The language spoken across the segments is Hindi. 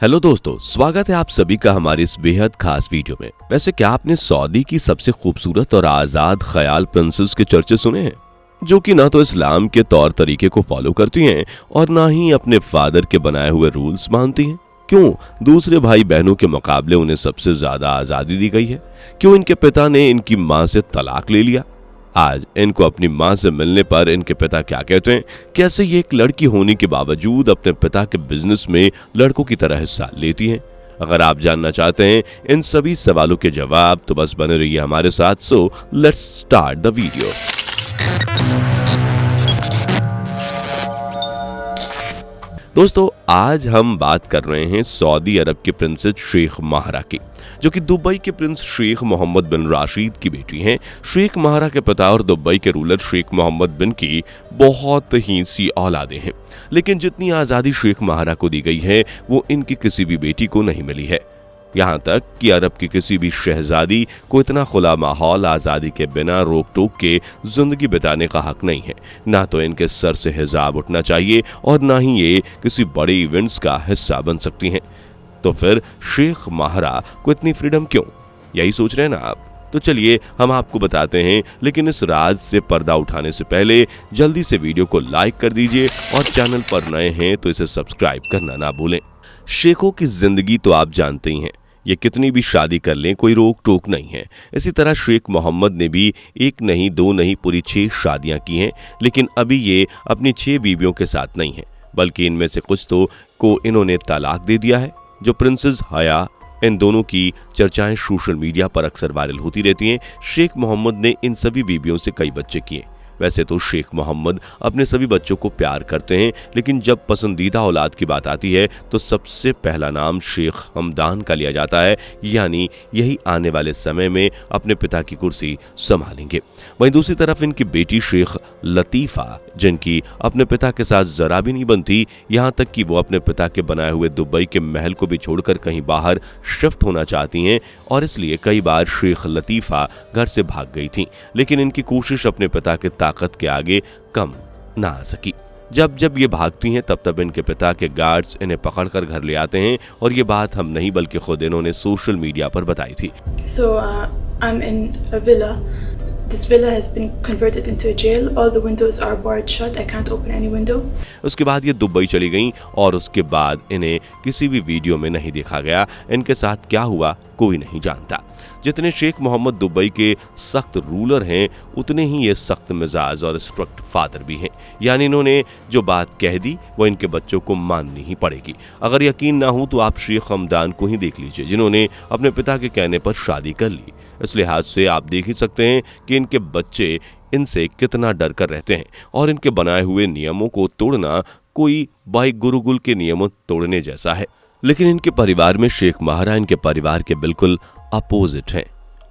हेलो दोस्तों, स्वागत है आप सभी का हमारी इस बेहद खास वीडियो में। वैसे क्या आपने सऊदी की सबसे खूबसूरत और आजाद ख्याल प्रिंसेस के चर्चे सुने हैं, जो कि ना तो इस्लाम के तौर तरीके को फॉलो करती हैं और ना ही अपने फादर के बनाए हुए रूल्स मानती हैं। क्यों दूसरे भाई बहनों के मुकाबले उन्हें सबसे ज्यादा आजादी दी गई है? क्यों इनके पिता ने इनकी माँ से तलाक ले लिया? आज इनको अपनी माँ से मिलने पर इनके पिता क्या कहते हैं, कैसे ये एक लड़की होने के बावजूद अपने पिता के बिजनेस में लड़कों की तरह हिस्सा लेती हैं। अगर आप जानना चाहते हैं इन सभी सवालों के जवाब तो बस बने रहिए हमारे साथ। So let's start the video. दोस्तों, आज हम बात कर रहे हैं सऊदी अरब की प्रिंसेस शेख महारा की, जो कि दुबई के प्रिंस शेख मोहम्मद बिन राशिद की बेटी हैं। शेख महारा के पिता और दुबई के रूलर शेख मोहम्मद बिन की बहुत ही सी औलादें हैं, लेकिन जितनी आज़ादी शेख महारा को दी गई है वो इनकी किसी भी बेटी को नहीं मिली है। यहाँ तक कि अरब की किसी भी शहजादी को इतना खुला माहौल आज़ादी के बिना रोक टोक के जिंदगी बिताने का हक नहीं है। ना तो इनके सर से हिजाब उठना चाहिए और ना ही ये किसी बड़े इवेंट्स का हिस्सा बन सकती हैं। तो फिर शेख महारा को इतनी फ्रीडम क्यों? यही सोच रहे हैं ना आप? तो चलिए हम आपको बताते हैं, लेकिन इस राज से पर्दा उठाने से पहले जल्दी से वीडियो को लाइक कर दीजिए और चैनल पर नए हैं तो इसे सब्सक्राइब करना ना भूलें। शेखों की जिंदगी तो आप जानते ही हैं, ये कितनी भी शादी कर लें कोई रोक टोक नहीं है। इसी तरह शेख मोहम्मद ने भी एक नहीं दो नहीं पूरी 6 शादियां की हैं, लेकिन अभी ये अपनी 6 बीवियों के साथ नहीं है, बल्कि इनमें से कुछ तो को इन्होंने तलाक दे दिया है। जो प्रिंसेस हया, इन दोनों की चर्चाएं सोशल मीडिया पर अक्सर वायरल होती रहती हैं। शेख मोहम्मद ने इन सभी बीवियों से कई बच्चे किए। वैसे तो शेख मोहम्मद अपने सभी बच्चों को प्यार करते हैं, लेकिन जब पसंदीदा औलाद की बात आती है तो सबसे पहला नाम शेख हमदान का लिया जाता है, यानी यही आने वाले समय में अपने पिता की कुर्सी संभालेंगे। वहीं दूसरी तरफ इनकी बेटी शेख लतीफा, जिनकी अपने पिता के साथ जरा भी नहीं बनती, यहाँ तक कि वो अपने पिता के बनाए हुए दुबई के महल को भी छोड़कर कहीं बाहर शिफ्ट होना चाहती हैं और इसलिए कई बार शेख लतीफा घर से भाग गई थी, लेकिन इनकी कोशिश अपने पिता के ताकत के आगे कम ना आ सकी। जब ये भागती हैं तब इनके पिता के गार्ड्स इन्हें पकड़कर घर ले आते हैं और ये बात हम नहीं बल्कि खुद इन्होंने सोशल मीडिया पर बताई थी। I'm in a villa. This villa has been converted into a jail. All the windows are barred shut. I can't open any window. उसके बाद ये दुबई चली गईं और उसके बाद इन्हें किसी भी वीडियो में नहीं देखा गया। इनके साथ क्या हुआ कोई नहीं जानता। जितने शेख मोहम्मद दुबई के सख्त रूलर हैं, उतने ही ये सख्त मिजाज और स्ट्रिक्ट फादर भी हैं। यानी इन्होंने जो बात कह दी वो इनके बच्चों को माननी ही पड़ेगी। अगर यकीन ना हो तो आप शेख हमदान को ही देख लीजिए, जिन्होंने अपने पिता के कहने पर शादी कर ली। इस लिहाज से आप देख ही सकते हैं कि इनके बच्चे इनसे कितना डर कर रहते हैं और इनके बनाए हुए नियमों को तोड़ना कोई भाई गुरुकुल के नियमों तोड़ने जैसा है। लेकिन इनके परिवार में शेख महारा इनके परिवार के बिल्कुल अपोजिट हैं।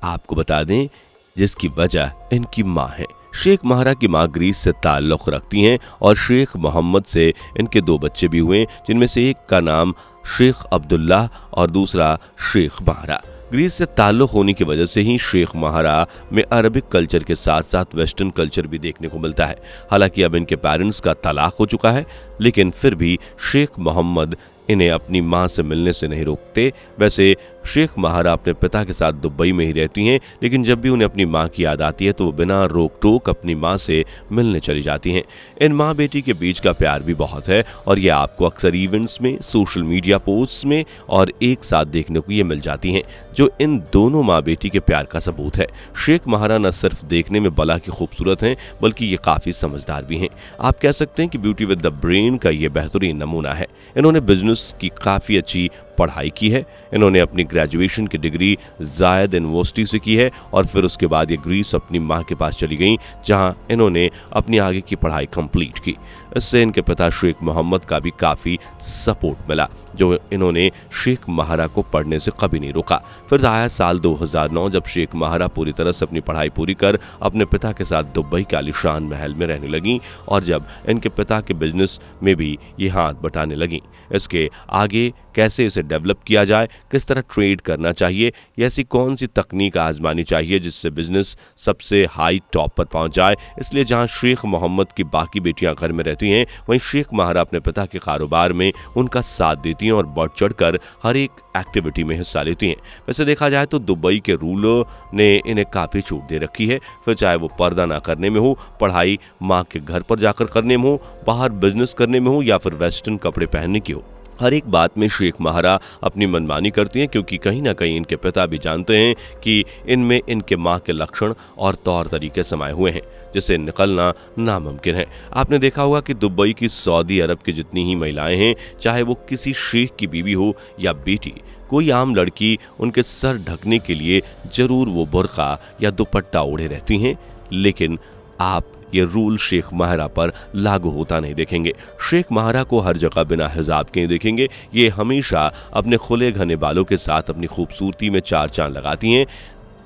आपको बता दें जिसकी वजह इनकी माँ है। शेख महारा की माँ ग्रीस से ताल्लुक़ रखती हैं और शेख मोहम्मद से इनके 2 बच्चे भी हुए, जिनमें से एक का नाम शेख अब्दुल्लाह और दूसरा शेख महारा। ग्रीस से ताल्लुक़ होने की वजह से ही शेख महारा में अरबिक कल्चर के साथ साथ वेस्टर्न कल्चर भी देखने को मिलता है। हालांकि अब इनके पेरेंट्स का तलाक हो चुका है, लेकिन फिर भी शेख मोहम्मद इन्हें अपनी माँ से मिलने से नहीं रोकते। वैसे शेख महारा अपने पिता के साथ दुबई में ही रहती हैं, लेकिन जब भी उन्हें अपनी माँ की याद आती है तो वो बिना रोक टोक अपनी माँ से मिलने चली जाती हैं। इन माँ बेटी के बीच का प्यार भी बहुत है और ये आपको अक्सर इवेंट्स में, सोशल मीडिया पोस्ट्स में और एक साथ देखने को ये मिल जाती हैं, जो इन दोनों माँ बेटी के प्यार का सबूत है। शेख महारा न सिर्फ देखने में बला की खूबसूरत हैं, बल्कि ये काफ़ी समझदार भी हैं। आप कह सकते हैं कि ब्यूटी विद द ब्रेन का ये बेहतरीन नमूना है। इन्होंने बिजनेस की काफ़ी अच्छी पढ़ाई की है। इन्होंने अपनी ग्रेजुएशन की डिग्री जायद यूनिवर्सिटी से की है और फिर उसके बाद ये ग्रीस अपनी माँ के पास चली गईं, जहां इन्होंने अपनी आगे की पढ़ाई कंप्लीट की। इससे इनके पिता शेख मोहम्मद का भी काफ़ी सपोर्ट मिला, जो इन्होंने शेख महारा को पढ़ने से कभी नहीं रोका। फिर आया साल 2009, जब शेख महारा पूरी तरह से अपनी पढ़ाई पूरी कर अपने पिता के साथ दुबई के आलीशान महल में रहने लगी और जब इनके पिता के बिजनेस में भी ये हाथ बटाने लगी। इसके आगे कैसे इसे डेवलप किया जाए, किस तरह ट्रेड करना चाहिए, ऐसी कौन सी तकनीक आजमानी चाहिए जिससे बिजनेस सबसे हाई टॉप पर पहुंच जाए। इसलिए जहां शेख मोहम्मद की बाकी बेटियां घर में रहती रहती हैं, वहीं शेख महारा अपने पिता के कारोबार में उनका साथ देती हैं और बढ़ चढ़कर हर एक एक्टिविटी में हिस्सा लेती हैं। वैसे देखा जाए तो दुबई के रूलर ने इन्हें काफ़ी छूट दे रखी है, फिर चाहे वो पर्दा ना करने में हो, पढ़ाई माँ के घर पर जाकर करने में हो, बाहर बिजनेस करने में हो या फिर वेस्टर्न कपड़े पहनने की हो। हर एक बात में शेख महारा अपनी मनमानी करती हैं, क्योंकि कहीं ना कहीं इनके पिता भी जानते हैं कि इनमें इनके माँ के लक्षण और तौर तरीके समाये हुए हैं, जिसे निकलना नामुमकिन है। आपने देखा होगा कि दुबई की सऊदी अरब की जितनी ही महिलाएं हैं, चाहे वो किसी शेख की बीवी हो या बेटी, कोई आम लड़की, उनके सर ढकने के लिए जरूर वो बुर्का या दुपट्टा ओढ़े रहती हैं। लेकिन आप ये रूल शेख महारा पर लागू होता नहीं देखेंगे। शेख महारा को हर जगह बिना हिजाब के देखेंगे। ये हमेशा अपने खुले घने बालों के साथ अपनी खूबसूरती में चार चांद लगाती हैं।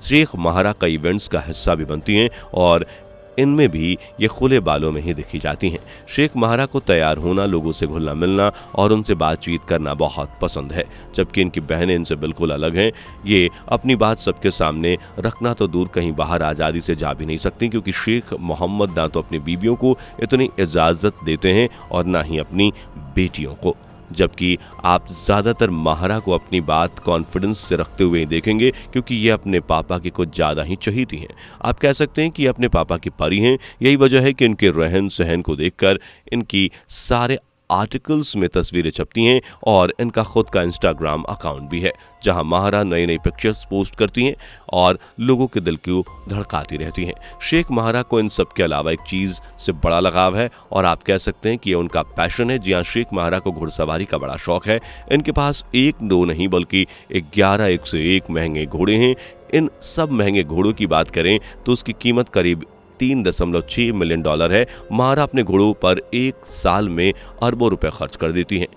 शेख महारा कई इवेंट्स का हिस्सा भी बनती हैं और इनमें भी ये खुले बालों में ही दिखी जाती हैं। शेख महारा को तैयार होना, लोगों से घुलना मिलना और उनसे बातचीत करना बहुत पसंद है, जबकि इनकी बहनें इनसे बिल्कुल अलग हैं। ये अपनी बात सबके सामने रखना तो दूर, कहीं बाहर आज़ादी से जा भी नहीं सकती, क्योंकि शेख मोहम्मद ना तो अपनी बीवियों को इतनी इजाज़त देते हैं और ना ही अपनी बेटियों को। जबकि आप ज़्यादातर महारा को अपनी बात कॉन्फिडेंस से रखते हुए देखेंगे, क्योंकि ये अपने पापा की कुछ ज़्यादा ही चहीती हैं। आप कह सकते हैं कि ये अपने पापा की परी हैं। यही वजह है कि इनके रहन सहन को देखकर इनकी सारे आर्टिकल्स में तस्वीरें छपती हैं और इनका खुद का इंस्टाग्राम अकाउंट भी है, जहां महारा नई नई पिक्चर्स पोस्ट करती हैं और लोगों के दिल को धड़काती रहती हैं। शेख महारा को इन सब के अलावा एक चीज़ से बड़ा लगाव है और आप कह सकते हैं कि ये उनका पैशन है। जी हाँ, शेख महारा को घुड़सवारी का बड़ा शौक है। इनके पास एक दो नहीं बल्कि 11 एक से एक महंगे घोड़े हैं। इन सब महंगे घोड़ों की बात करें तो उसकी कीमत करीब $3.6 मिलियन है। महारा अपने घोड़ों पर एक साल में अरबों रुपए खर्च कर देती हैं।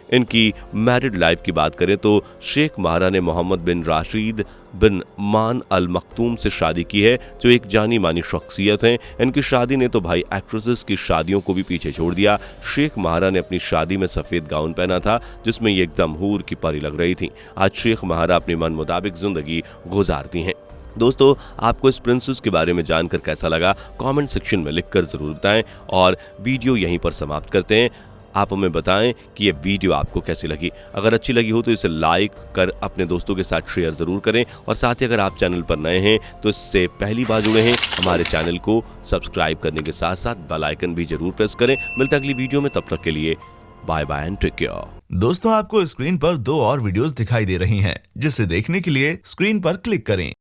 इनकी मैरिड लाइफ की बात करें तो शेख महारा ने मोहम्मद बिन राशिद बिन मान अल मखतूम से शादी की है, जो एक जानी मानी शख्सियत हैं। इनकी शादी ने तो भाई एक्ट्रेसेस की शादियों को भी पीछे छोड़ दिया। शेख महारा ने अपनी शादी में सफ़ेद गाउन पहना था, जिसमें ये एकदम हूर की परी लग रही थी। आज शेख महारा अपनी मन मुताबिक जिंदगी गुजारती हैं। दोस्तों, आपको इस प्रिंसेस के बारे में जानकर कैसा लगा, कमेंट सेक्शन में लिखकर ज़रूर बताएं और वीडियो यहीं पर समाप्त करते हैं। आप हमें बताएं कि ये वीडियो आपको कैसी लगी। अगर अच्छी लगी हो तो इसे लाइक कर अपने दोस्तों के साथ शेयर ज़रूर करें और साथ ही अगर आप चैनल पर नए हैं तो इससे पहली बार जुड़े हैं, हमारे चैनल को सब्सक्राइब करने के साथ साथ बेल आइकन भी जरूर प्रेस करें। मिलते हैं अगली वीडियो में, तब तक के लिए bye bye and take care. दोस्तों, आपको स्क्रीन पर 2 और वीडियोस दिखाई दे रही हैं, जिसे देखने के लिए स्क्रीन पर क्लिक करें।